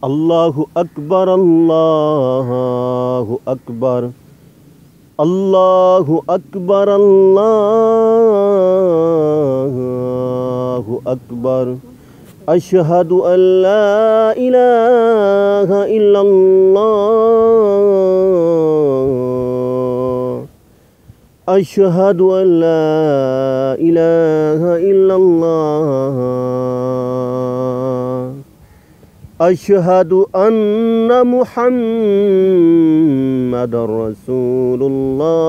الله أكبر الله أكبر الله أكبر الله أكبر أشهد أن لا إله إلا الله أشهد أن لا إله إلا الله أشهد أن محمد رسول الله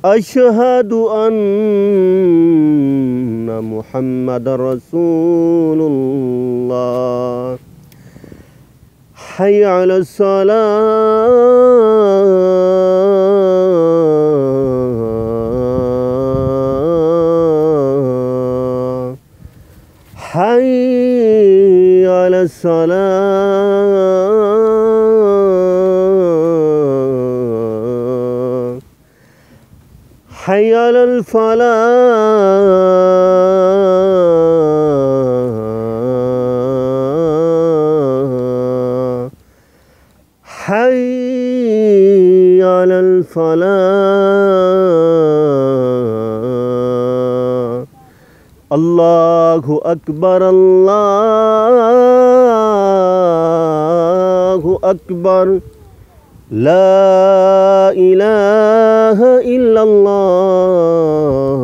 أشهد أن محمد رسول الله حي على الصلاة حي على الصلاة حي على الفلاح حي على الفلاح الله أكبر الله أكبر لا إله إلا الله